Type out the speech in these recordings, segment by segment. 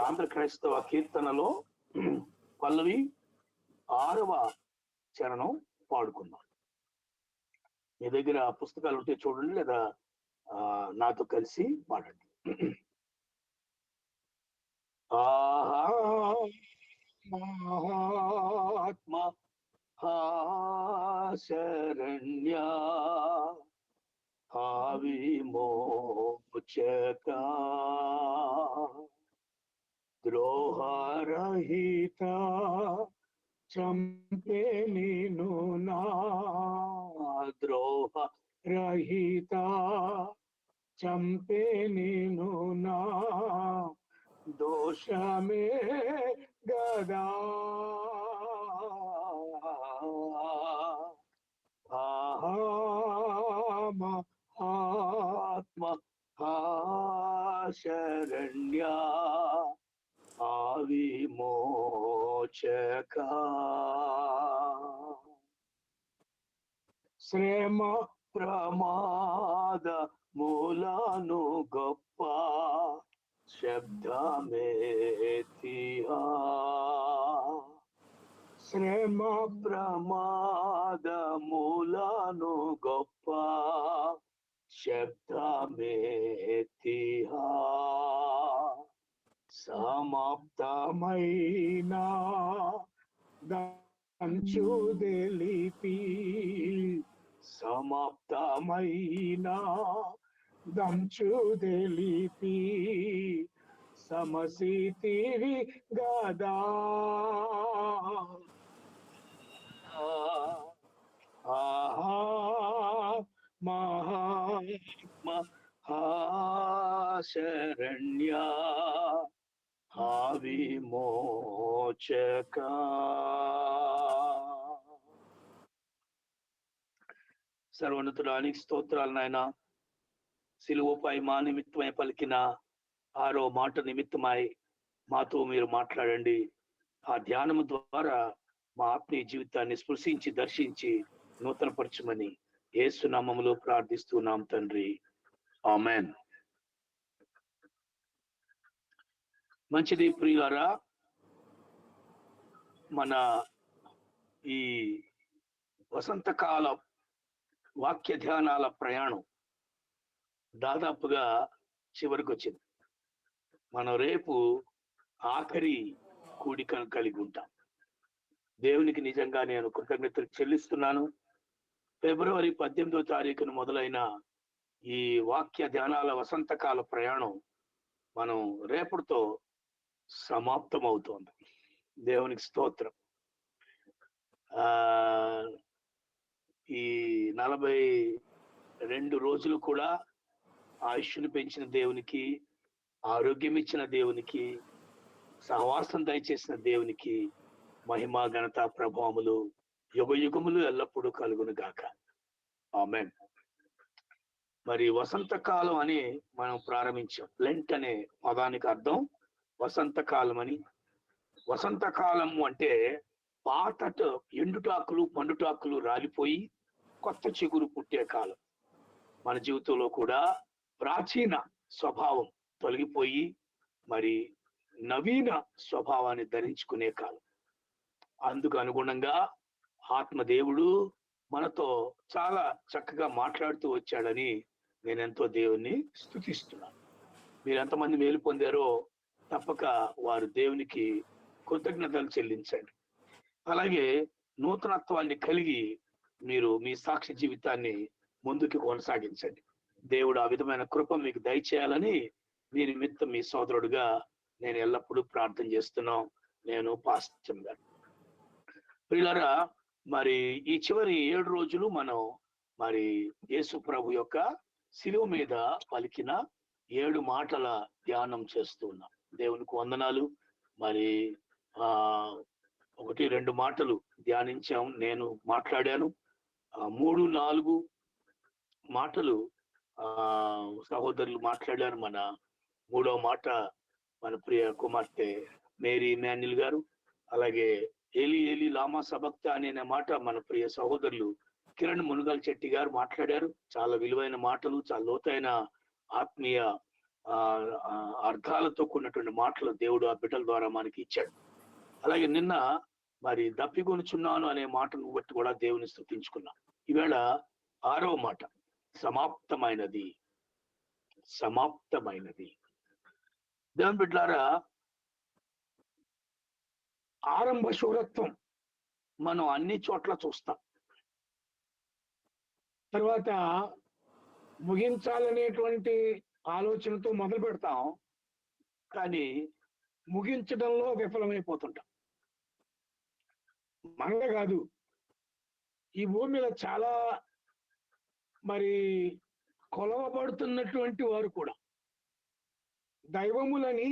ఆంధ్ర క్రైస్తవ కీర్తనలో పల్లవి 6వ చరణం పాడుకుందాం. మీ దగ్గర పుస్తకాలు ఉంటే చూడండి, లేదా నాతో కలిసి పాడండి. ఆత్మ శరణ్యా విమోచక ద్రోహరహిత చంపే నిను నా ద్రోహ రహిత చంపే నిను నా దోషమే గదా ఆత్మ శరణ్యా విమోచక శ్రమ ప్రమాద మూలాను గొప్ప శబ్దమేతిహా శ్రమ ప్రమాద మూలాను గొప్ప శబ్దమేతిహా సమాప్తమైన దంచు తెలిపి సమాప్తమైన దంచు తెలిపి సమసితివి గదా మహాత్మ శరణ్యా విమోచక. సర్వోన్నతుడానికి స్తోత్రాలు నాయన. సిలువపై మా నిమిత్తమై పలికిన 6వ మాట నిమిత్తమై మాతో మీరు మాట్లాడండి. ఆ ధ్యానము ద్వారా మా ఆత్మీయ జీవితాన్ని స్పృశించి దర్శించి నూతనపరచమని యేసు నామములో ప్రార్థిస్తున్నాం తండ్రి, ఆమెన్. మంచిది ప్రియులారా, మన ఈ వసంతకాల వాక్య ధ్యానాల ప్రయాణం దాదాపుగా చివరికి వచ్చింది. మనం రేపు ఆఖరి కూడికను కలిగి ఉంటాం. దేవునికి నిజంగా నేను కృతజ్ఞతలు చెల్లిస్తున్నాను. ఫిబ్రవరి 18వ తారీఖున మొదలైన ఈ వాక్య ధ్యానాల వసంతకాల ప్రయాణం మనం రేపటితో సమాప్తం అవుతోంది. దేవునికి స్తోత్రం. ఈ 42 రోజులు కూడా ఆయుష్ను పెంచిన దేవునికి, ఆరోగ్యం ఇచ్చిన దేవునికి, సహవాసం దయచేసిన దేవునికి మహిమ ఘనత ప్రభావములు యుగ యుగములు ఎల్లప్పుడూ కలుగును గాక. ఆమేన్. మరి వసంతకాలం అని మనం ప్రారంభించాం. లెంట్ అనే పదానికి అర్థం వసంతకాలం అని. వసంతకాలం అంటే పాతట ఎండుటాకులు పండుటాకులు రాలిపోయి కొత్త చిగురు పుట్టే కాలం. మన జీవితంలో కూడా ప్రాచీన స్వభావం తొలగిపోయి మరి నవీన స్వభావాన్ని ధరించుకునే కాలం. అందుకు అనుగుణంగా ఆత్మదేవుడు మనతో చాలా చక్కగా మాట్లాడుతూ వచ్చాడని నేను ఎంతో దేవుణ్ణి స్తుతిస్తున్నాను. మీరు ఎంతమంది మేలు పొందారో తప్పక వారు దేవునికి కృతజ్ఞతలు చెల్లించండి. అలాగే నూతనత్వాన్ని కలిగి మీరు మీ సాక్ష్య జీవితాన్ని ముందుకు కొనసాగించండి. దేవుడు ఆ విధమైన కృప మీకు దయచేయాలని మీ నిమిత్తం మీ సోదరుడుగా నేను ఎల్లప్పుడూ ప్రార్థన చేస్తున్నాం. నేను పాస్టర్ గారు. ప్రియులారా, మరి ఈ చివరి 7 రోజులు మనం మరి యేసు ప్రభు యొక్క శిలువ మీద పలికిన 7 మాటల ధ్యానం చేస్తూ ఉన్నాం. దేవునికి వందనాలు. మరి 1-2 మాటలు ధ్యానించాం, నేను మాట్లాడాను. 3-4 మాటలు సహోదరులు మాట్లాడారు. మన 3వ మాట మన ప్రియ కుమార్తె మేరీ ఇమాన్యుల్ గారు, అలాగే ఏలి ఏలి లామా సబక్తా అనే మాట మన ప్రియ సహోదరులు కిరణ్ మునుగల్ చెట్టి గారు మాట్లాడారు. చాలా విలువైన మాటలు, చాలా లోతైన ఆత్మీయ అర్థాలతో కూడినటువంటి మాటలు దేవుడు ఆ బిడ్డల ద్వారా మనకి ఇచ్చాడు. అలాగే నిన్న మరి దప్పికొనుచున్నాను అనే మాటను బట్టి కూడా దేవుని స్తుతించుకున్నాం. ఈవేళ 6వ మాట, సమాప్తమైనది. సమాప్తమైనది. దేవుని బిడ్డలారా, ఆరంభ శూరత్వం మనం అన్ని చోట్ల చూస్తాం. తర్వాత ముగించాలనేటువంటి ఆలోచనతో మొదలు పెడతాం, కానీ ముగించడంలో విఫలమైపోతుంటాం. మనమే కాదు, ఈ భూమి మీద చాలా మరి కొలవబడుతున్నటువంటి వారు కూడా, దైవములని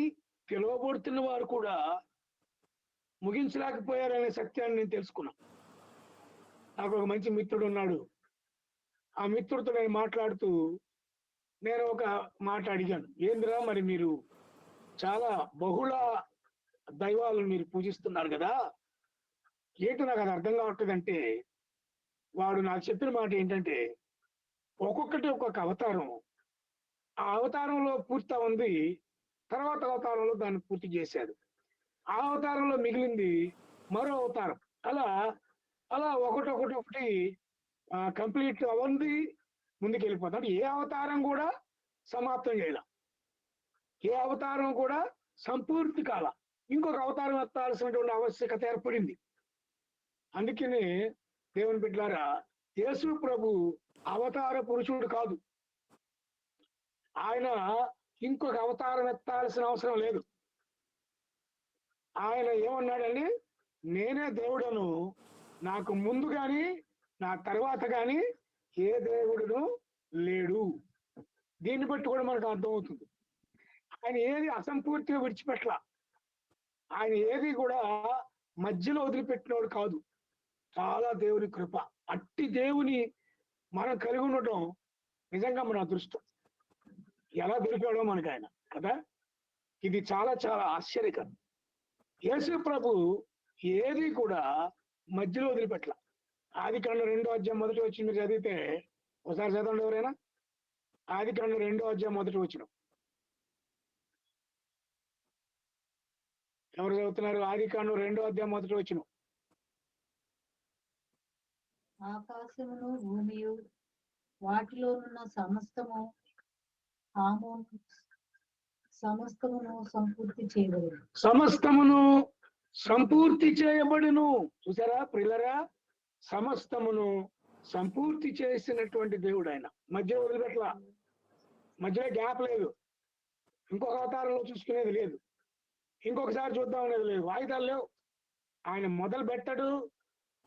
పిలువబడుతున్న వారు కూడా ముగించలేకపోయారనే సత్యాన్ని నేను తెలుసుకున్నా. నాకు ఒక మంచి మిత్రుడు ఉన్నాడు. ఆ మిత్రుడితో నేను మాట్లాడుతూ నేను ఒక మాట అడిగాను, ఏందిరా మరి మీరు చాలా బహుళ దైవాలను మీరు పూజిస్తున్నారు కదా, ఏంటో నాకు అది అర్థం కావట్లేదంటే వాడు నాకు చెప్పిన మాట ఏంటంటే, ఒక్కొక్కటి ఒక్కొక్క అవతారం, ఆ అవతారంలో పూర్తి ఉంది, తర్వాత అవతారంలో దాన్ని పూర్తి చేశాడు, ఆ అవతారంలో మిగిలింది మరో అవతారం, అలా అలా ఒకటి కంప్లీట్ అవంది ముందుకు వెళ్ళిపోతాడు. ఏ అవతారం కూడా సమాప్తం చేయాల, ఏ అవతారం కూడా సంపూర్తి కాల, ఇంకొక అవతారం ఎత్తాల్సినటువంటి ఆవశ్యకత ఏర్పడింది. అందుకనే దేవుని బిడ్డలారా, యేసు ప్రభు అవతార పురుషుడు కాదు. ఆయన ఇంకొక అవతారం ఎత్తాల్సిన అవసరం లేదు. ఆయన ఏమన్నాడండి, నేనే దేవుడను, నాకు ముందు గాని నా తర్వాత గాని ఏ దేవుడును లేడు. దీన్ని బట్టి కూడా మనకు అర్థమవుతుంది ఆయన ఏది అసంపూర్తిగా విడిచిపెట్టల, ఆయన ఏది కూడా మధ్యలో వదిలిపెట్టినోడు కాదు. చాలా దేవుని కృప. అట్టి దేవుని మనం కలిగి ఉండటం నిజంగా మన అదృష్టం. ఎలా దొరికాడో మనకు ఆయన కదా, ఇది చాలా చాలా ఆశ్చర్యకరం. యేసు ప్రభు ఏది కూడా మధ్యలో వదిలిపెట్టల. ఆదికాండం 2వ అధ్యాయం మొదటి వచనం మీరు చదివితే ఒకసారి చదవండి ఎవరైనా. ఆదికాండం 2వ అధ్యాయం మొదటి వచనం ఎవరు చదువుతున్నారు? ఆదికాండం 2వ అధ్యాయం మొదటి వచనం. ఆకాశమును భూమియు వాటిలో ఉన్న సమస్తమును సంపూర్తి చేయబడును. సమస్తమును సంపూర్తి చేయబడును. చూసారా ప్రియులరా, సమస్తమును సంపూర్తి చేసినటువంటి దేవుడు ఆయన. మధ్య వదిలిపెట్ల, మధ్యలో గ్యాప్ లేదు, ఇంకొక అవతారంలో చూసుకునేది లేదు, ఇంకొకసారి చూద్దాం అనేది లేదు, వాయిదాలు లేవు. ఆయన మొదలు పెట్టాడు,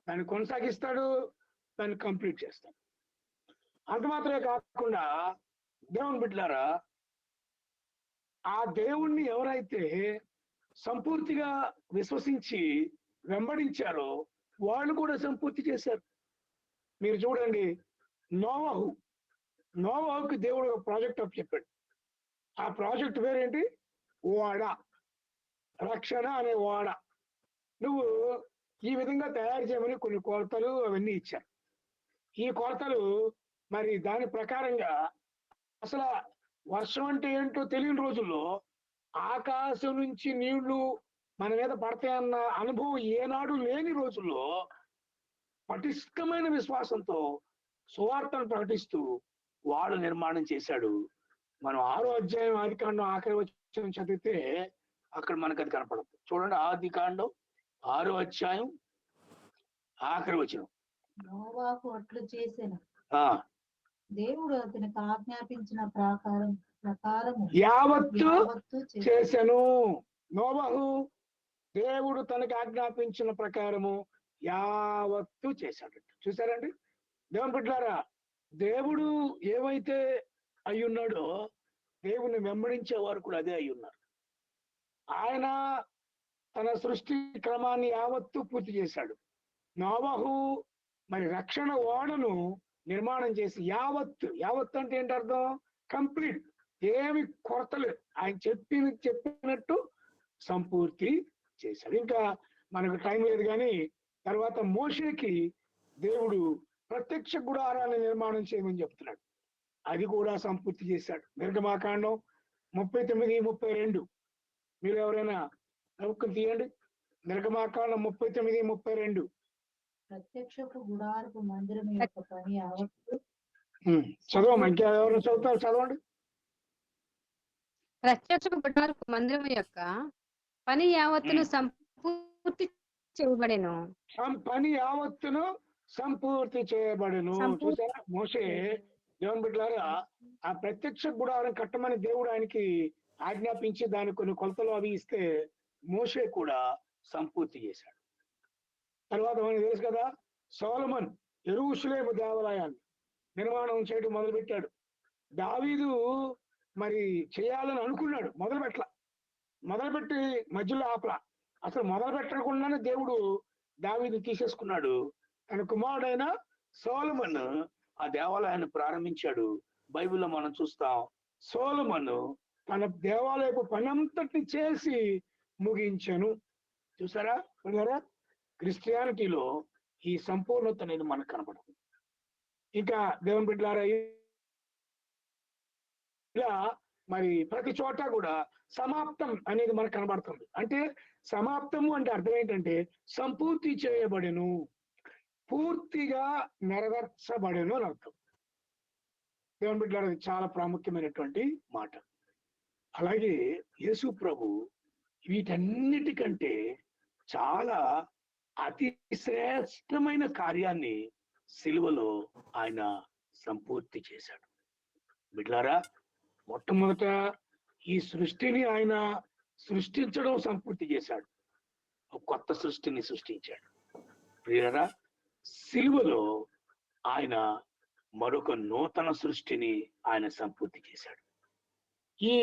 దాన్ని కొనసాగిస్తాడు, దాన్ని కంప్లీట్ చేస్తాడు. అంత మాత్రమే కాకుండా దేవుని బిడ్డలారా, ఆ దేవుణ్ణి ఎవరైతే సంపూర్తిగా విశ్వసించి వెంబడించారో వాళ్ళు కూడా సంపూర్తి చేశారు. మీరు చూడండి, నోవాహుకి దేవుడు ఒక ప్రాజెక్ట్ అప్ చెప్పాడు. ఆ ప్రాజెక్ట్ పేరేంటి? ఓడ, రక్షణ అనే ఓడ. నువ్వు ఈ విధంగా తయారు చేయమని కొన్ని కొలతలు అవన్నీ ఇచ్చారు. ఈ కొలతలు మరి దాని ప్రకారంగా అసలు వర్షం అంటే ఏంటో తెలియని రోజుల్లో ఆకాశం నుంచి నీళ్లు మన మీద పడతాయన్న అనుభవం ఏనాడు లేని రోజుల్లో పటిష్టమైన విశ్వాసంతో సువార్తను ప్రకటిస్తూ వాడు నిర్మాణం చేశాడు. మనం 6వ అధ్యాయం ఆదికాండం ఆఖరి వచనం చదివితే అక్కడ మనకు అది కనపడదు. చూడండి, ఆదికాండం 6వ అధ్యాయం ఆఖరి వచనం. నోవాహు అట్లు చేసెను, దేవుడు అతనికి ఆజ్ఞాపించిన ప్రకారం యావత్తు చేసెను. నోవాహు దేవుడు తనకి ఆజ్ఞాపించిన ప్రకారము యావత్తు చేశాడు. చూసారండి దేవుని బిడ్డలారా, దేవుడు ఏమైతే అయ్యున్నాడో దేవుని వెంబడించే వారు కూడా అదే అయ్యున్నారు. ఆయన తన సృష్టి క్రమాన్ని యావత్తు పూర్తి చేశాడు. నోవాహు మరి రక్షణ ఓడను నిర్మాణం చేసి యావత్తు అంటే ఏంటి అర్థం? కంప్లీట్, ఏమి కొరతలు, ఆయన చెప్పినట్టు సంపూర్తి చేశాడు. ఇంకా మనకు టైం లేదు కానీ తర్వాత మోషేకి దేవుడు ప్రత్యక్ష గుడారాన్ని నిర్మాణం చేయమని చెప్తున్నాడు, అది కూడా సంపూర్తి చేశాడు. నిర్గమాకాండం 39, 32. మీరు ఎవరైనా నవ్వుకుని తీయండి. నిర్గమాకాండం 39, 32. ప్రత్యక్షపు గుడారపు మందిరం యొక్క పని యావత్తు చదవమ్మా. ఇంకా ఎవరైనా చదువుతారు? చదవండి. ప్రత్యక్షపు గుడారపు మందిరం యొక్క పని యావత్తును సంపూర్తి చేయబడెను. పని యావత్తును సంపూర్తి చేయబడెను. చూసారా, మోషే దేవుని బిడ్డలారా ఆ ప్రత్యక్ష గుడారం కట్టమని దేవుడు ఆయనకి ఆజ్ఞాపించి దాని కొన్ని కొలతలు అవి ఇస్తే మోషే కూడా సంపూర్తి చేశాడు. తర్వాత మనకు తెలుసు కదా, సొలొమోను యెరూషలేము దేవాలయాన్ని నిర్మాణం చేయడం మొదలుపెట్టాడు. దావీదు మరి చేయాలని అనుకున్నాడు, మొదలుపెట్టి మధ్యలో ఆపలా. అసలు మొదలు పెట్టకుండానే దేవుడు దావీదు తీసేసుకున్నాడు. తన కుమారుడైన సొలొమోను ఆ దేవాలయాన్ని ప్రారంభించాడు. బైబిల్లో మనం చూస్తాం, సొలొమోను తన దేవాలయపు పనంతటి చేసి ముగించను. చూసారా క్రిస్టియానిటీలో ఈ సంపూర్ణత అనేది మనకు కనబడుతుంది. ఇంకా దేవుని బిడ్డలారా ఇలా మరి ప్రతి చోట కూడా సమాప్తం అనేది మనకు కనబడుతుంది. అంటే సమాప్తము అంటే అర్థం ఏంటంటే సంపూర్తి చేయబడెను, పూర్తిగా నెరవేర్చబడెను అని అర్థం. దేవుని బిడ్డలారా అది చాలా ప్రాముఖ్యమైనటువంటి మాట. అలాగే యేసు ప్రభు వీటన్నిటికంటే చాలా అతి శ్రేష్టమైన కార్యాన్ని సిలువలో ఆయన సంపూర్తి చేశాడు. బిడ్డలారా, మొట్టమొదట ఈ సృష్టిని ఆయన సృష్టించడం సంపూర్తి చేశాడు. ఒక కొత్త సృష్టిని సృష్టించాడు. ప్రియరా, సిలువలో ఆయన మరొక నూతన సృష్టిని ఆయన సంపూర్తి చేశాడు. ఈ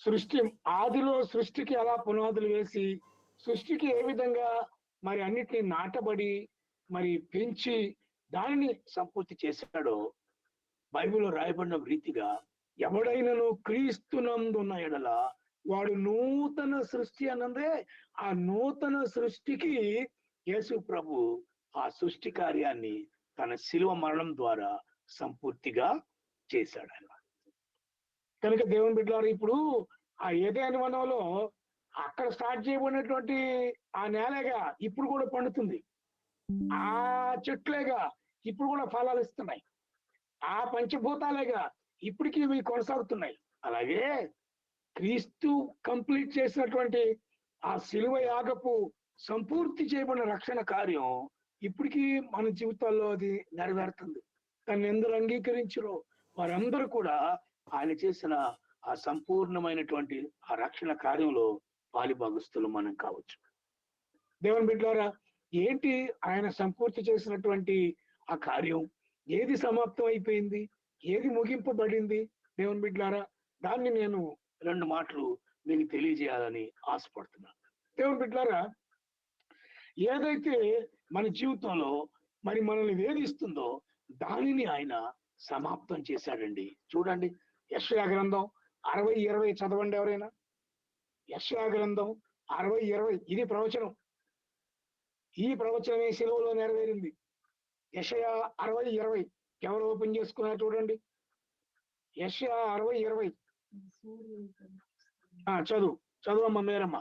సృష్టి ఆదిలో సృష్టికి ఎలా పునాదులు వేసి సృష్టికి ఏ విధంగా మరి అన్నిటిని నాటబడి మరి పెంచి దానిని సంపూర్తి చేశాడో బైబిల్లో రాయబడిన రీతిగా ఎవడైనను క్రీస్తునందున్న ఎడల వాడు నూతన సృష్టి అన్నదే. ఆ నూతన సృష్టికి యేసు ప్రభు ఆ సృష్టి కార్యాన్ని తన శిలువ మరణం ద్వారా సంపూర్తిగా చేశాడు ఆయన. కనుక దేవుని బిడ్డలారా, ఇప్పుడు ఆ ఏదైనా వనంలో అక్కడ స్టార్ట్ చేయబడినటువంటి ఆ నేలగా ఇప్పుడు కూడా పండుతుంది, ఆ చెట్లేగా ఇప్పుడు కూడా ఫలాలు ఇస్తున్నాయి, ఆ పంచభూతాలేగా ఇప్పటికీ ఇవి కొనసాగుతున్నాయి. అలాగే క్రీస్తు కంప్లీట్ చేసినటువంటి ఆ శిలువ యాగపు సంపూర్తి చేయబడిన రక్షణ కార్యం ఇప్పటికీ మన జీవితాల్లో అది నెరవేరుతుంది. దాన్ని ఎందరూ అంగీకరించరో వారందరూ కూడా ఆయన చేసిన ఆ సంపూర్ణమైనటువంటి ఆ రక్షణ కార్యంలో పాలిభాగస్తులు మనం కావచ్చు. దేవుని బిడ్డలారా, ఏంటి ఆయన సంపూర్తి చేసినటువంటి ఆ కార్యం? ఏది సమాప్తం అయిపోయింది, ఏది ముగింపబడింది? దేవుని బిడ్డలారా, దాన్ని నేను 2 మాటలు మీకు తెలియజేయాలని ఆశపడుతున్నాను. దేవుని బిడ్డలారా, ఏదైతే మన జీవితంలో మరి మనల్ని వేధిస్తుందో దానిని ఆయన సమాప్తం చేశాడండి. చూడండి, యెషయా గ్రంథం 60:20 చదవండి ఎవరైనా. యెషయా గ్రంథం 60:20 ఇది ప్రవచనం. ఈ ప్రవచనమే శిలువలో నెరవేరింది. యెషయా 60:20 ఎవరు ఓపెన్ చేసుకున్నారు చూడండి. యెషయా 60:20 చదువమ్మ మేరమ్మ.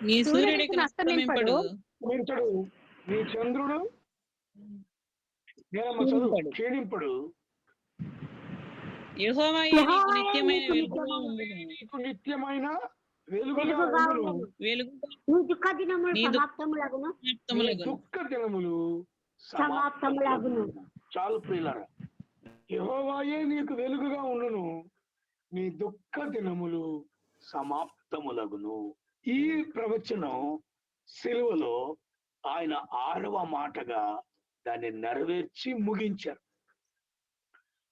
నీ సూర్యుడికి అస్తమింపడు, నీ చంద్రుడు మేరమ్మ చదువు క్షీణింపడు, యెహోవాయే నీకు నిత్యమైన వెలుగుగా ఉండును, నీ దుఃఖ దినములు సమాప్తములగును. చాలు ప్రియులారా, యెహోవాయే నీకు వెలుగుగా ఉండును, నీ దుఃఖ దినములు సమాప్తములగును. ఈ ప్రవచనం సిలువలో ఆయన 6వ మాటగా దాన్ని నెరవేర్చి ముగించారు.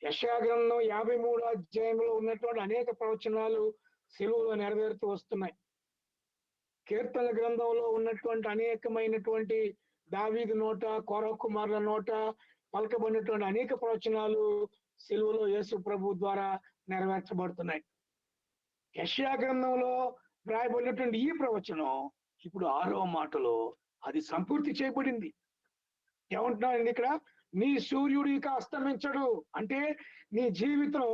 యెషయా గ్రంథం 53వ అధ్యాయంలో ఉన్నటువంటి అనేక ప్రవచనాలు సిలువలో నెరవేరుతూ వస్తున్నాయి. కీర్తన గ్రంథంలో ఉన్నటువంటి అనేకమైనటువంటి దావీదు నోట, కోరహ కుమారుల నోట పలకబడినటువంటి అనేక ప్రవచనాలు సిలువలో యేసు ప్రభు ద్వారా నెరవేర్చబడుతున్నాయి. యెషయా గ్రంథంలో రాయబడినటువంటి ఈ ప్రవచనం ఇప్పుడు 6వ మాటలో అది సంపూర్తి చేయబడింది. ఏమంటున్నారండి ఇక్కడ? నీ సూర్యుడు ఇక అస్తమించడు. అంటే నీ జీవితం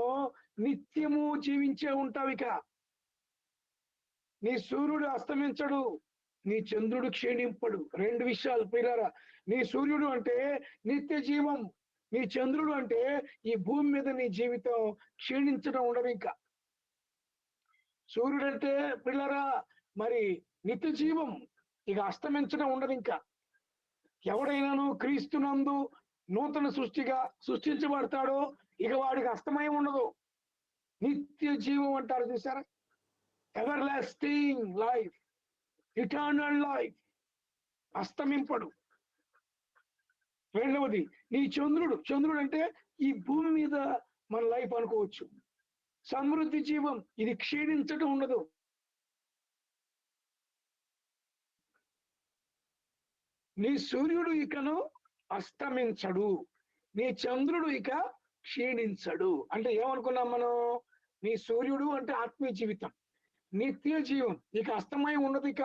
నిత్యము జీవించే ఉంటావు. ఇక నీ సూర్యుడు అస్తమించడు, నీ చంద్రుడు క్షీణింపడు. రెండు విషయాలు పిల్లరా. నీ సూర్యుడు అంటే నిత్య జీవం, నీ చంద్రుడు అంటే ఈ భూమి మీద నీ జీవితం క్షీణించడం ఉండదు. ఇంకా సూర్యుడు అంటే పిల్లరా మరి నిత్య జీవం, ఇక అస్తమించడం ఉండదు. ఇంకా ఎవడైనాను క్రీస్తునందు నూతన సృష్టిగా సృష్టించబడతాడో ఇక వాడికి అస్తమయం ఉండదు. నిత్య జీవం అంటారు చూసారా, everlasting life, eternal life, అస్తమింపడు. రెండవది నీ చంద్రుడు. చంద్రుడు అంటే ఈ భూమి మీద మన లైఫ్ అనుకోవచ్చు. సమృద్ధి జీవం, ఇది క్షీణించడం ఉండదు. నీ సూర్యుడు ఇకను అస్తమించడు, నీ చంద్రుడు ఇక క్షీణించడు. అంటే ఏమనుకున్నాం మనం? నీ సూర్యుడు అంటే ఆత్మీయ జీవితం, నిత్య జీవం, ఇక అస్తమయం ఉండదు, ఇక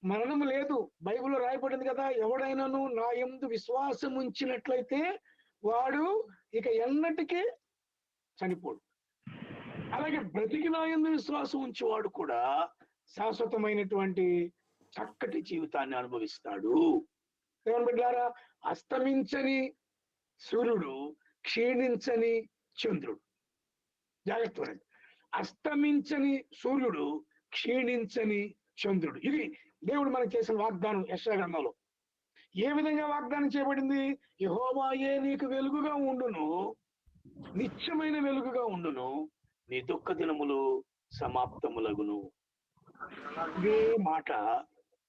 మరణం లేదు. బైబిల్లో రాయబడింది కదా, ఎవడైనాను నా యందు విశ్వాసం ఉంచినట్లయితే వాడు ఇక ఎన్నటికీ చనిపోడు. అలాగే బ్రతికి నా యందు విశ్వాసం ఉంచేవాడు కూడా శాశ్వతమైనటువంటి చక్కటి జీవితాన్ని అనుభవిస్తాడు. దేవుని బిడ్డలారా, అస్తమించని సూర్యుడు, క్షీణించని చంద్రుడు. జాగ్రత్త. అస్తమించని సూర్యుడు, క్షీణించని చంద్రుడు. ఇది దేవుడు మనకు చేసిన వాగ్దానం. యెషయా గ్రంథంలో ఏ విధంగా వాగ్దానం చేయబడింది? యెహోవాయే నీకు వెలుగుగా ఉండును, నిత్యమైన వెలుగుగా ఉండును, నీ దుఃఖ దినములు సమాప్తములగును. ఇదే మాట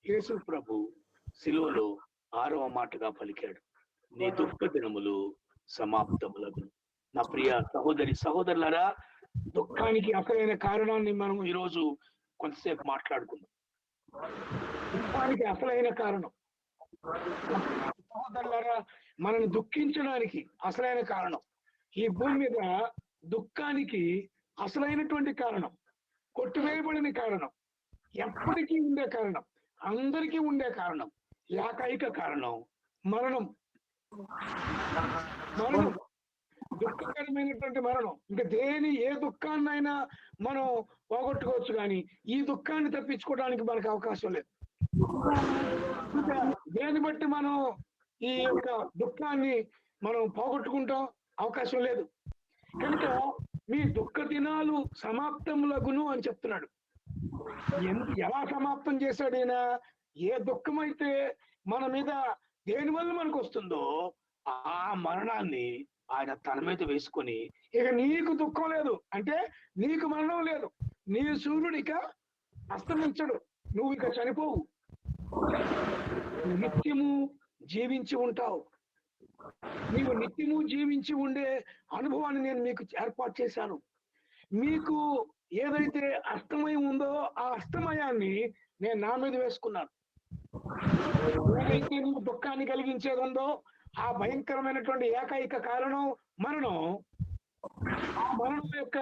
యేసు ప్రభు శిలువలో 6వ మాటగా పలికాడు, నీ దుఃఖ దినములు సమాప్తములగును. నా ప్రియ సహోదరులారా, దుఃఖానికి అసలైన కారణాన్ని మనం ఈరోజు కొంతసేపు మాట్లాడుకుందాం. దుఃఖానికి అసలైన కారణం, సహోదరులారా, మనల్ని దుఃఖించడానికి అసలైన కారణం, ఈ భూమి మీద దుఃఖానికి అసలైనటువంటి కారణం, కొట్టివేయబడిన కారణం, ఎప్పటికీ ఉండే కారణం, అందరికీ ఉండే కారణం, ఏకైక కారణం మరణం. మరణం, దుఃఖకరమైనటువంటి మరణం. ఇంకా ఏ దుఃఖాన్నైనా మనం పోగొట్టుకోవచ్చు, కానీ ఈ దుఃఖాన్ని తప్పించుకోవడానికి మనకు అవకాశం లేదు. ఇంకా దేన్ని బట్టి మనం ఈ యొక్క దుఃఖాన్ని మనం పోగొట్టుకుంటాం? అవకాశం లేదు. కనుక మీ దుఃఖ దినాలు సమాప్తములగును అని చెప్తున్నాడు. ఎలా సమాప్తం చేశాడు ఈయన? ఏ దుఃఖం అయితే మన మీద దేని వల్ల మనకు వస్తుందో ఆ మరణాన్ని ఆయన తన మీద వేసుకొని, ఇక నీకు దుఃఖం లేదు అంటే నీకు మరణం లేదు, నీ సూర్యుడు ఇక అస్తమించడు, నువ్వు ఇక చనిపోవు, నిత్యము జీవించి ఉంటావు. నీవు నిత్యము జీవించి ఉండే అనుభవాన్ని నేను మీకు ఏర్పాటు చేశాను. మీకు ఏదైతే అస్తమయం ఉందో ఆ అస్తమయాన్ని నేను నా మీద వేసుకున్నాను. ఏదైతే నీకు దుఃఖాన్ని కలిగించేది ఉందో ఆ భయంకరమైనటువంటి ఏకైక కారణం మరణం. ఆ మరణం యొక్క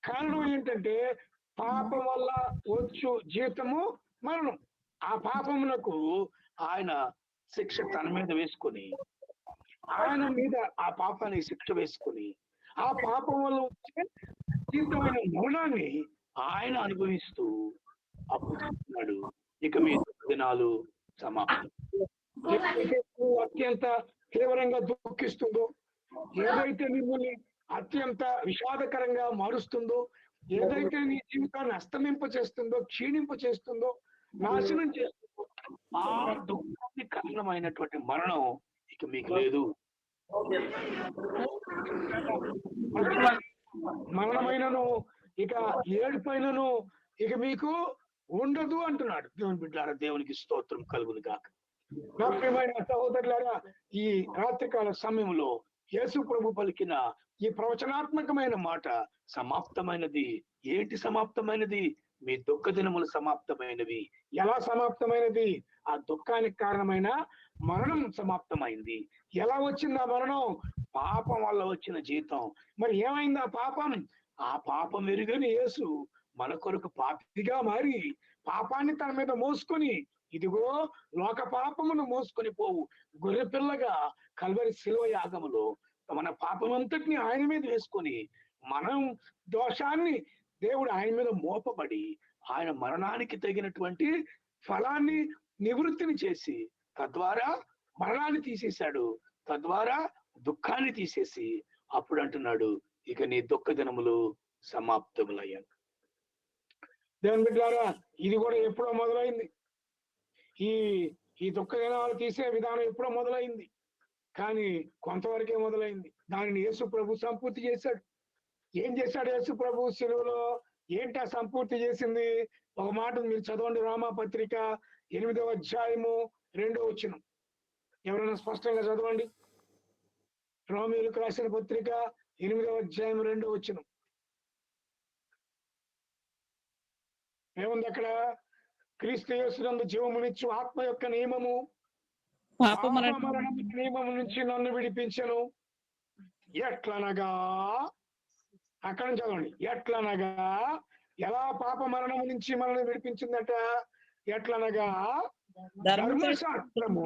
కారణం ఏంటంటే పాపం వల్ల వచ్చు జీవితము మరణం. ఆ పాపమునకు ఆయన శిక్ష తన మీద వేసుకొని, ఆయన మీద ఆ పాపానికి శిక్ష వేసుకొని, ఆ పాపం వల్ల వచ్చే జీవితమైన మరణాన్ని ఆయన అనుభవిస్తూ అప్పుడు చెప్తున్నాడు, ఇక మీ దినాలు సమాప్తం. ఏదైతే అత్యంత తీవ్రంగా దుఃఖిస్తుందో, ఏదైతే మిమ్మల్ని అత్యంత విషాదకరంగా మారుస్తుందో, ఏదైతే నీ జీవితాన్ని అస్తమింప చేస్తుందో, క్షీణింప చేస్తుందో, నాశనం చేస్తుందో, ఆ దుఃఖానికి కారణమైనటువంటి మరణం ఇక మీకు లేదు. మరణమైనను ఇక ఏడుపైనను ఇక మీకు ఉండదు అంటున్నాడు. దేవుని బిడ్డలారా, దేవునికి స్తోత్రం కలుగును గాక. నా ప్రియమైన సహోదరులారా, ఈ రాత్రికాల సమయంలో యేసు ప్రభు పలికిన ఈ ప్రవచనాత్మకమైన మాట సమాప్తమైనది. ఏంటి సమాప్తమైనది? మీ దుఃఖ దినములు సమాప్తమైనవి. ఎలా సమాప్తమైనది? ఆ దుఃఖానికి కారణమైన మరణం సమాప్తమైంది. ఎలా వచ్చింది ఆ మరణం? పాపం వల్ల వచ్చిన జీతం. మరి ఏమైంది ఆ పాపం? ఆ పాపం ఎరుగని యేసు మన కొరకు పాపిగా మారి పాపాన్ని తన మీద మోసుకొని, ఇదిగో లోక పాపమును మోసుకొని పోవు గొర్రె పిల్లగా కల్వరి శిలువ యాగములో మన పాపమంతటిని ఆయన మీద వేసుకొని మనం దోషాన్ని దేవుడు ఆయన మీద మోపబడి ఆయన మరణానికి తగినటువంటి ఫలాన్ని నివృత్తిని చేసి తద్వారా మరణాన్ని తీసేశాడు, తద్వారా దుఃఖాన్ని తీసేసి అప్పుడు అంటున్నాడు, ఇక నీ దుఃఖ దినములు సమాప్తములయ్యాను. దేవుని బిడ్డలారా, ఇది కూడా ఎప్పుడో మొదలైంది. ఈ ఈ దుఃఖ దినాలు తీసే విధానం ఎప్పుడో మొదలైంది, కానీ కొంతవరకే మొదలైంది. దానిని యేసు ప్రభు సంపూర్తి చేశాడు. ఏం చేశాడు యేసు ప్రభు శిలువలో? ఏంటి ఆ సంపూర్తి చేసింది? ఒక మాట మీరు చదవండి, రోమాపత్రిక 8వ అధ్యాయము 2వ వచనం. ఎవరైనా స్పష్టంగా చదవండి. రోమీయులకు రాసిన పత్రిక 8వ అధ్యాయం 2వ వచనం. ఏముంది అక్కడ? క్రీస్తు యేసునందు జీవమునిచ్చు ఆత్మ యొక్క నియమము నియమము నుంచి నన్ను విడిపించను. ఎట్లనగా, అక్కడ చదవండి, ఎట్లనగా, ఎలా పాప మరణము నుంచి మనల్ని విడిపించిందట? ఎట్లనగా ధర్మశాస్త్రము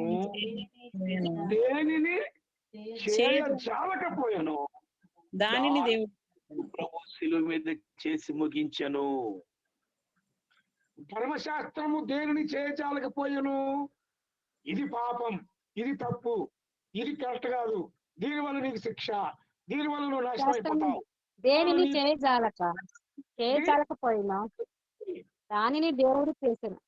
దేనిని చేయజాలకపోయాను, దానిని దేవుడు ప్రభు శిలువ మీద చేసి ముగించను. ధర్మశాస్త్రము దేనిని చేయజాలకపోయాను? ఇది పాపం, ఇది తప్పు, ఇది కరెక్ట్ కాదు, దీనివల్ల నీకు శిక్ష, దీనివల్ల నువ్వు నాశనం అయిపోతావు. దేనిని చేయజాలకపోయినా దానిని దేవుడు చేశాను.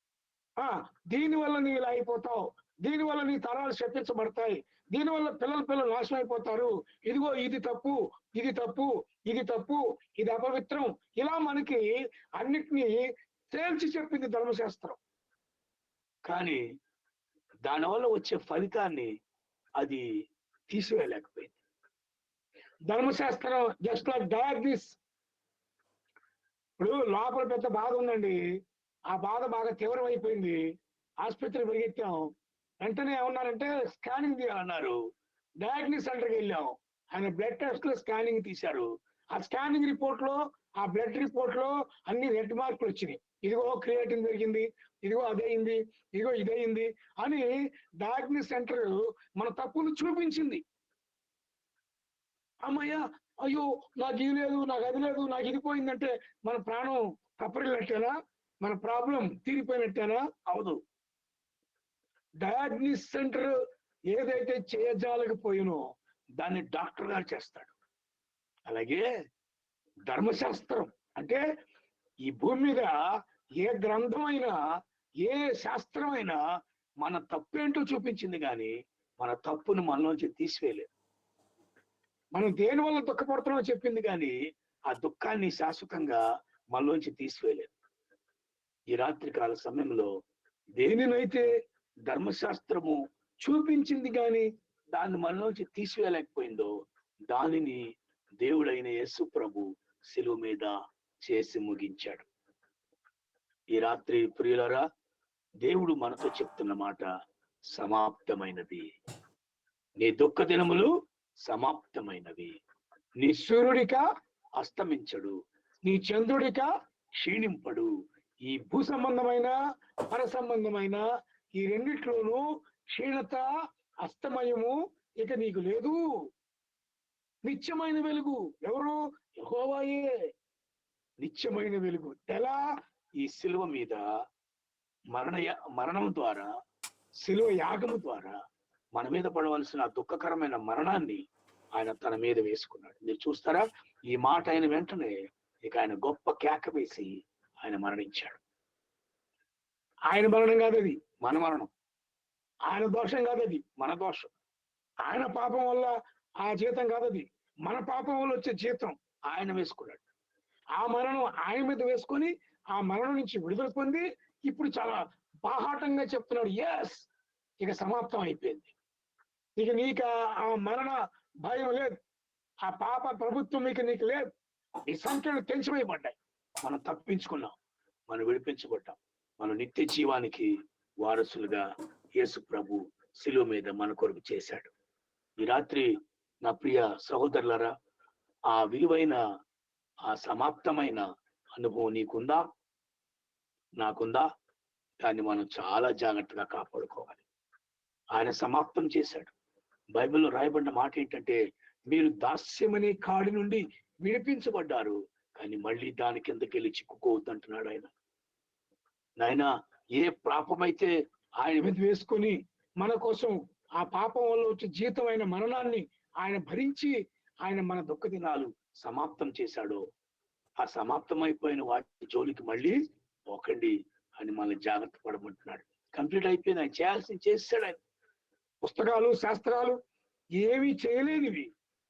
దీనివల్ల నీ ఇలా అయిపోతావు, దీనివల్ల నీ తరాలు శపించబడతాయి, దీనివల్ల పిల్లలు నాశనం అయిపోతారు, ఇదిగో ఇది తప్పు, ఇది తప్పు, ఇది తప్పు, ఇది అపవిత్రం, ఇలా మనకి అన్నిటినీ తేల్చి చెప్పింది ధర్మశాస్త్రం. కానీ దానివల్ల వచ్చే ఫలితాన్ని అది తీసివేయలేకపోయింది. ధర్మశాస్త్రం జస్ట్ లైక్ డయాగ్నిస్. ఇప్పుడు లోపల పెద్ద బాధ ఉందండి, ఆ బాధ బాగా తీవ్రమైపోయింది, ఆసుపత్రి పరిగెత్తాం, వెంటనే ఏమన్నారంటే స్కానింగ్ తీయాలన్నారు. డయాగ్నిస్ సెంటర్కి వెళ్ళాం, ఆయన బ్లడ్ టెస్ట్ లో స్కానింగ్ తీశారు. ఆ స్కానింగ్ రిపోర్ట్ లో, ఆ బ్లడ్ రిపోర్ట్ లో అన్ని రెడ్ మార్కులు వచ్చినాయి. ఇదిగో క్రియేటిన్ పెరిగింది, ఇదిగో అదయింది, ఇదిగో ఇదయింది అని డయాగ్నిస్ సెంటర్ మన తప్పులు చూపించింది. అమ్మయ్య, అయ్యో నాకు ఇది లేదు, నాకు అది లేదు, నాకు ఇది పోయిందంటే మన ప్రాణం కప్పరినట్టేనా? మన ప్రాబ్లం తీరిపోయినట్టేనా? అవదు. డయాగ్నిస్ సెంటర్ ఏదైతే చేయజాలకపోయినో దాన్ని డాక్టర్ గారు చేస్తాడు. అలాగే ధర్మశాస్త్రం అంటే ఈ భూమి మీద ఏ గ్రంథమైనా, ఏ శాస్త్రమైనా మన తప్పేంటో చూపించింది, కానీ మన తప్పును మనలోంచి తీసివేయలేదు. మనం దేని వల్ల దుఃఖపడుతున్నామో చెప్పింది, కానీ ఆ దుఃఖాన్ని శాశ్వతంగా మనలోంచి తీసివేయలేదు. ఈ రాత్రికాల సమయంలో దేనినైతే ధర్మశాస్త్రము చూపించింది కానీ దాన్ని మనలోంచి తీసివేయలేకపోయిందో దానిని దేవుడైన యేసు ప్రభు శిలువ మీద చేసి ముగించాడు. ఈ రాత్రి ప్రియులరా, దేవుడు మనతో చెప్తున్న మాట సమాప్తమైనది. నీ దుఃఖ దినములు సమాప్తమైనవి. నీ సూర్యుడిక అస్తమించడు, నీ చంద్రుడిక క్షీణింపడు. ఈ భూ సంబంధమైన పర సంబంధమైన ఈ రెండిట్లోనూ క్షీణత, అస్తమయము ఇక నీకు లేదు. నిత్యమైన వెలుగు ఎవరు? యెహోవాయే నిత్యమైన వెలుగు. ఎలా? ఈ శిలువ మీద మరణం ద్వారా, శిలువ యాగము ద్వారా మన మీద పడవలసిన దుఃఖకరమైన మరణాన్ని ఆయన తన మీద వేసుకున్నాడు. మీరు చూస్తారా, ఈ మాట అయిన వెంటనే ఇక ఆయన గొప్ప కేక వేసి ఆయన మరణించాడు. ఆయన మరణం కాదు అది, మన మరణం. ఆయన దోషం కాదు అది, మన దోషం. ఆయన పాపం వల్ల ఆ జీతం కాదు అది, మన పాపం వల్ల వచ్చే జీతం ఆయన వేసుకున్నాడు. ఆ మరణం ఆయన మీద వేసుకొని ఆ మరణం నుంచి విడుదల పొంది ఇప్పుడు చాలా బాహాటంగా చెప్తున్నాడు, ఎస్ ఇక సమాప్తం అయిపోయింది, ఇక నీకు ఆ మరణ భయం లేదు, ఆ పాప ప్రభుత్వం నీకు లేదు, ఈ సంఖ్యలు తెంచివేయబడ్డాయి. మనం తప్పించుకున్నాం, మనం విడిపించబడ్డాం, మనం నిత్య జీవానికి వారసులుగా యేసు ప్రభు శిలువ మీద మన కొరకు చేశాడు. ఈ రాత్రి నా ప్రియ సహోదరులారా, ఆ విలువైన ఆ సమాప్తమైన అనుభవం నీకుందా, నాకుందా? దాన్ని మనం చాలా జాగ్రత్తగా కాపాడుకోవాలి. ఆయన సమాప్తం చేశాడు. బైబిల్లో రాయబడిన మాట ఏంటంటే, మీరు దాస్యమనే కాడి నుండి విడిపించబడ్డారు, కానీ మళ్ళీ దాని కిందకి వెళ్ళి చిక్కుకోవద్దు అంటున్నాడు ఆయన. నాయన ఏ పాపమైతే ఆయన మీద వేసుకొని మన కోసం ఆ పాపం వల్ల వచ్చే జీతమైన మరణాన్ని ఆయన భరించి ఆయన మన దుఃఖ దినాలు సమాప్తం చేశాడో, ఆ సమాప్తమైపోయిన వాటి జోలికి మళ్ళీ పోకండి అని మనల్ని జాగ్రత్త పడమంటున్నాడు. కంప్లీట్ అయిపోయింది, ఆయన చేయాల్సింది చేస్తాడు. ఆయన పుస్తకాలు శాస్త్రాలు ఏమీ చేయలేనివి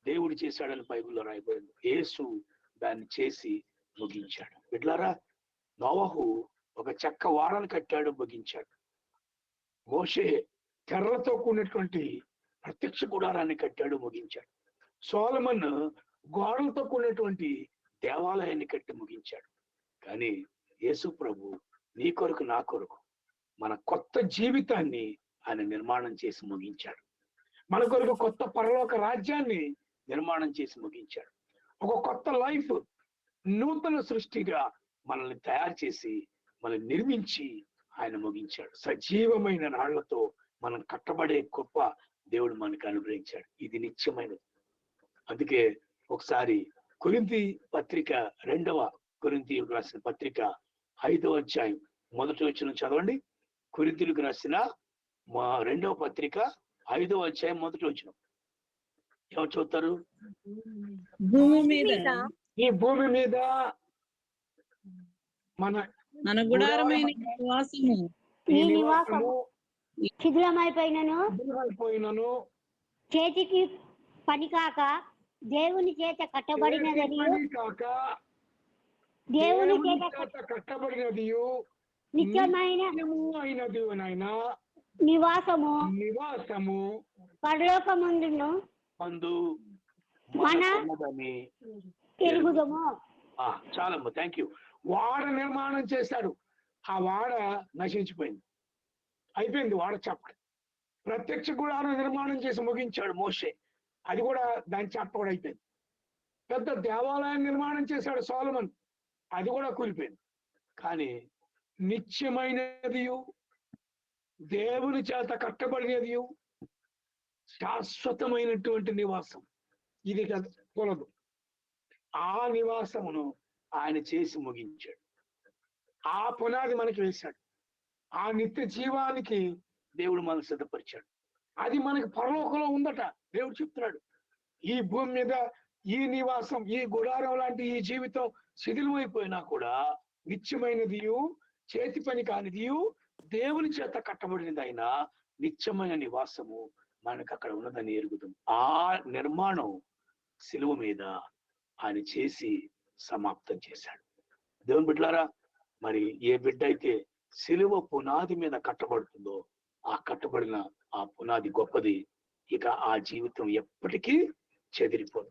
దేవుడు చేశాడని బైబిల్లో రాయబడింది. యేసు దాన్ని చేసి ముగించాడు. బిడ్లారా, నోవహు ఒక చెక్క వాడను కట్టాడు, ముగించాడు. మోషే కర్రతో కూడినటువంటి ప్రత్యక్ష గుడారాన్ని కట్టాడు, ముగించాడు. సోలమన్ గోడలతో కూడినటువంటి దేవాలయాన్ని కట్టి ముగించాడు. కానీ యేసు ప్రభు నీ కొరకు నా కొరకు మన కొత్త జీవితాన్ని ఆయన నిర్మాణం చేసి ముగించాడు. మన కొరకు కొత్త పరలోక రాజ్యాన్ని నిర్మాణం చేసి ముగించాడు. ఒక కొత్త లైఫ్, నూతన సృష్టిగా మనల్ని తయారు చేసి మనల్ని నిర్మించి ఆయన ముగించాడు. సజీవమైన రాళ్లతో మనం కట్టబడే గొప్ప దేవుడు మనకు అనుగ్రహించాడు. ఇది నిత్యమైనది. అందుకే ఒకసారి కొరింథీ పత్రిక 2వ కొరింథీయులకు రాసిన పత్రిక 5వ అధ్యాయం 1వ వచనం చదవండి. కొరింథీయులకు రాసిన 2వ పత్రిక 5వ అధ్యాయం 1వ వచనం ఎవరు చదువుతారు? భూమి మీద ఈ భూమి మీద మన మన గుడారమైన నివాసము ఈ ఈ నివాసము శిథిలమైపోయినను చేతికి పని కాక దేవుని చేత కట్టబడినదని పని కాక దేవుని దేవుని చేత చేత కట్టబడినది నిత్యమైన అయినది నాయన నివాసము పరలోకమందును మందు మన ఉన్నదని ఎరుగుదము. చాలమ్మా, థ్యాంక్ యూ. వాడ నిర్మాణం చేశాడు. ఆ వాడ నశించిపోయింది, అయిపోయింది వాడ చాప్టర్. ప్రత్యక్ష గుడారం నిర్మాణం చేసి ముగించాడు మోషే, అది కూడా దాని చాప్టర్ కూడా అయిపోయింది. పెద్ద దేవాలయాన్ని నిర్మాణం చేశాడు సోలమన్, అది కూడా కూలిపోయింది. కానీ నిత్యమైనది, దేవుని చేత కట్టబడినది, శాశ్వతమైనటువంటి నివాసం ఇది కూలదు. ఆ నివాసమును ఆయన చేసి ముగించాడు. ఆ పునాది మనకి వేశాడు. ఆ నిత్య జీవానికి దేవుడు మనల్ని సిద్ధపరిచాడు. అది మనకి పరలోకంలో ఉందట. దేవుడు చెప్తున్నాడు, ఈ భూమి మీద ఈ నివాసం, ఈ గుడారం లాంటి ఈ జీవితం శిథిలమైపోయినా కూడా నిత్యమైనది, చేతి పని కానిది, దేవుని చేత కట్టబడినది అయినా నిత్యమైన నివాసము మనకు అక్కడ ఉన్నదని ఎరుగుదాం. ఆ నిర్మాణం సిలువ మీద ఆయన చేసి సమాప్తం చేశాడు. దేవుని బిడ్డలారా, మరి ఏ బిడ్డ అయితే సిలువ పునాది మీద కట్టబడుతుందో, ఆ కట్టబడిన ఆ పునాది గొప్పది. ఇక ఆ జీవితం ఎప్పటికీ చెదిరిపోదు.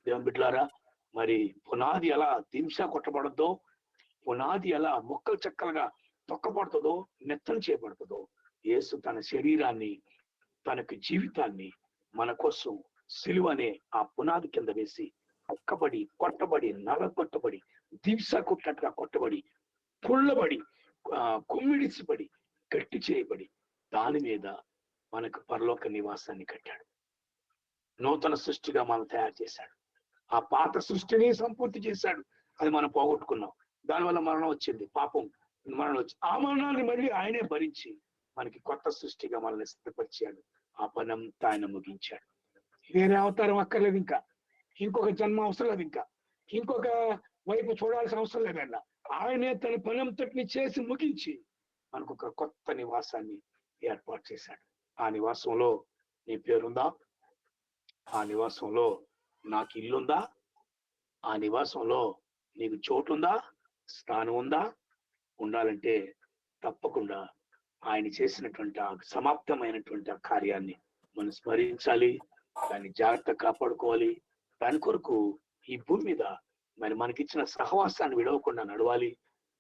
దేవుని బిడ్డలారా, మరి పునాది ఎలా దింస కొట్టబడద్దో, పునాది ఎలా ముక్కలు చెక్కలుగా తొక్కబడుతుందో, నెత్తలు చేయబడుతుందో, యేసు తన శరీరాన్ని, తనకు జీవితాన్ని మన కోసం సిలువ అనే ఆ పునాది కింద వేసి ఒక్కబడి, కొట్టబడి, నలగొట్టబడి, దింస కొట్టినట్టుగా కొట్టబడి, పుల్లబడి, కుమ్మిడిసిబడి, గట్టి చేయబడి, దాని మీద మనకు పరలోక నివాసాన్ని కట్టాడు. నూతన సృష్టిగా మనం తయారు చేశాడు. ఆ పాత సృష్టిని సంపూర్తి చేశాడు. అది మనం పోగొట్టుకున్నాం. దానివల్ల మరణం వచ్చింది, పాపం మరణం వచ్చింది. ఆ మరణాన్ని మళ్ళీ ఆయనే భరించి మనకి కొత్త సృష్టిగా మనల్ని సిద్ధపరిచాడు. ఆ పనంతా ఆయన ముగించాడు. వేరే అవతారం అక్కర్లేదు, ఇంకా ఇంకొక జన్మ అవసరం లేదు, ఇంకా ఇంకొక వైపు చూడాల్సిన అవసరం లేదన్నా. ఆయనే తన పనంతటిని చేసి ముగించి మనకు ఒక కొత్త నివాసాన్ని ఏర్పాటు చేశాడు. ఆ నివాసంలో నీ పేరుందా? ఆ నివాసంలో నాకు ఇల్లుందా? ఆ నివాసంలో నీకు చోటుందా? స్థానం ఉందా? ఉండాలంటే తప్పకుండా ఆయన చేసినటువంటి ఆ సమాప్తమైనటువంటి ఆ కార్యాన్ని మనం స్మరించాలి, దాన్ని జాగ్రత్త కాపాడుకోవాలి. దాని కొరకు ఈ భూమి మీద మరి మనకిచ్చిన సహవాసాన్ని విడవకుండా నడవాలి.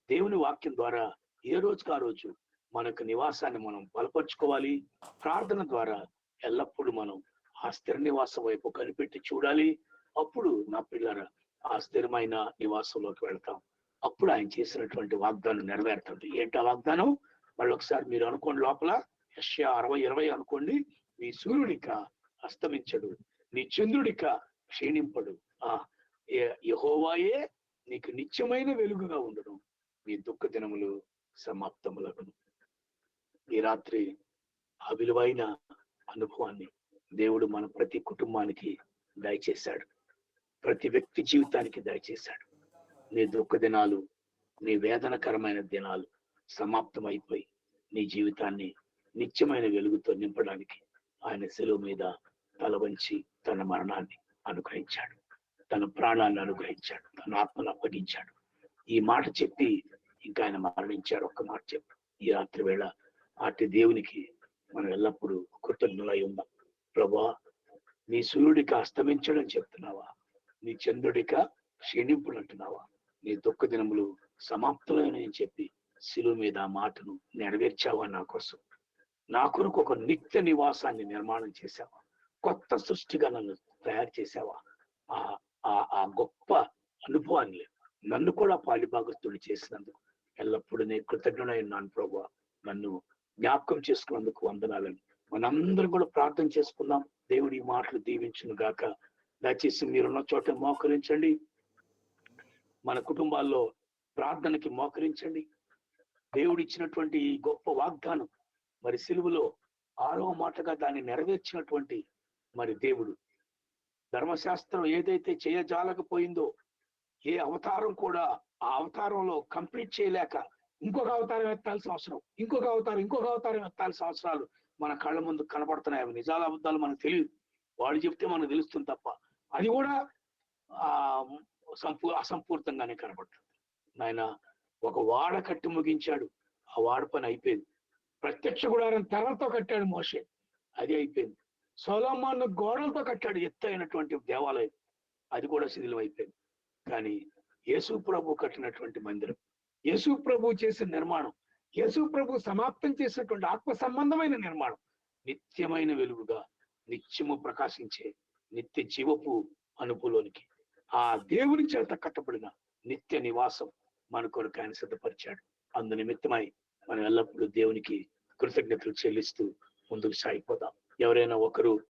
దేవుని వాక్యం ద్వారా ఏ రోజుకు ఆ రోజు మనకు నివాసాన్ని మనం బలపరుచుకోవాలి. ప్రార్థన ద్వారా ఎల్లప్పుడూ మనం ఆ స్థిర నివాసం వైపు కనిపెట్టి చూడాలి. అప్పుడు నా పిల్లల ఆ స్థిరమైన నివాసంలోకి వెళ్తాం. అప్పుడు ఆయన చేసినటువంటి వాగ్దానం నెరవేరుతుంది. ఏంటి ఆ వాగ్దానం? మళ్ళీ ఒకసారి మీరు అనుకోండి, లోపల యెషయా 60:20 అనుకోండి. నీ సూర్యుడిక అస్తమించడు, నీ చంద్రుడిక క్షీణింపడు, యెహోవాయే నీకు నిత్యమైన వెలుగుగా ఉండడం, నీ దుఃఖ దినములు సమాప్తములగును. ఈ రాత్రి ఆ విలువైన అనుభవాన్ని దేవుడు మన ప్రతి కుటుంబానికి దయచేశాడు, ప్రతి వ్యక్తి జీవితానికి దయచేశాడు. నీ దుఃఖ దినాలు, నీ వేదనకరమైన దినాలు సమాప్తమైపోయి నీ జీవితాన్ని నిత్యమైన వెలుగుతో నింపడానికి ఆయన శిలువ మీద తల వంచి తన మరణాన్ని అనుగ్రహించాడు, తన ప్రాణాన్ని అనుగ్రహించాడు, తన ఆత్మను అప్పగించాడు. ఈ మాట చెప్పి ఇంకా ఆయన మరణించాడు. ఒక్క మాట చెప్పు. ఈ రాత్రి వేళ అట్టి దేవునికి మనం ఎల్లప్పుడూ కృతజ్ఞులై ఉందాం. ప్రభా, నీ సూర్యుడికి అస్తమించడం చెప్తున్నావా? నీ చంద్రుడిక క్షీణింపునంటున్నావా? నీ దుఃఖ దినములు సమాప్తులైనని చెప్పి శిలువ మీద ఆ మాటను నెరవేర్చావా? నా కోసం, నా కొరకు ఒక నిత్య నివాసాన్ని నిర్మాణం చేశావా? కొత్త సృష్టిగా నన్ను తయారు చేశావా? ఆ గొప్ప అనుభవాన్ని నన్ను కూడా పాలిభాగస్తుడు చేసినందుకు ఎల్లప్పుడూ నేను కృతజ్ఞుడై ఉన్నాను ప్రభువా. నన్ను జ్ఞాపకం చేసుకున్నందుకు వందనాలని మనందరం కూడా ప్రార్థన చేసుకుందాం. దేవుడి ఈ మాటలు దీవించును గాక. దయచేసి మీరున్న చోట మోకరించండి, మన కుటుంబాల్లో ప్రార్థనకి మోకరించండి. దేవుడు ఇచ్చినటువంటి ఈ గొప్ప వాగ్దానం, మరి సిలువలో 6వ మాటగా దాన్ని నెరవేర్చినటువంటి మరి దేవుడు, ధర్మశాస్త్రం ఏదైతే చేయజాలకపోయిందో, ఏ అవతారం కూడా ఆ అవతారంలో కంప్లీట్ చేయలేక ఇంకొక అవతారం ఎత్తాల్సిన అవసరం, ఇంకొక అవతారం ఎత్తాల్సిన అవసరాలు మన కళ్ళ ముందు కనబడుతున్నాయి. అవి నిజాల అబద్ధాలు మనకు తెలియదు, వాడు చెప్తే మనకు తెలుస్తుంది తప్ప అది కూడా అసంపూర్తంగానే కనబడుతుంది. నాయన ఒక వాడ కట్టి ముగించాడు, ఆ వాడ పని అయిపోయింది. ప్రత్యక్ష గుడారం తెరలతో కట్టాడు మోషే, అది అయిపోయింది. సొలొమోను గోడలతో కట్టాడు ఎత్తైనటువంటి దేవాలయం, అది కూడా శిథిలం అయిపోయింది. కానీ యేసు ప్రభు కట్టినటువంటి మందిరం, యేసు ప్రభు చేసిన నిర్మాణం, యేసు ప్రభు సమాప్తం చేసినటువంటి ఆత్మ సంబంధమైన నిర్మాణం నిత్యమైన వెలుగుగా నిత్యము ప్రకాశించే నిత్య జీవపు అనుభవంలోనికి ఆ దేవుని చేత కట్టబడిన నిత్య నివాసం మన కొరకు ఆయన సిద్ధపరిచాడు. అందు నిమిత్తమై మనం ఎల్లప్పుడూ దేవునికి కృతజ్ఞతలు చెల్లిస్తూ ముందుకు సాగిపోదాం. ఎవరైనా ఒకరు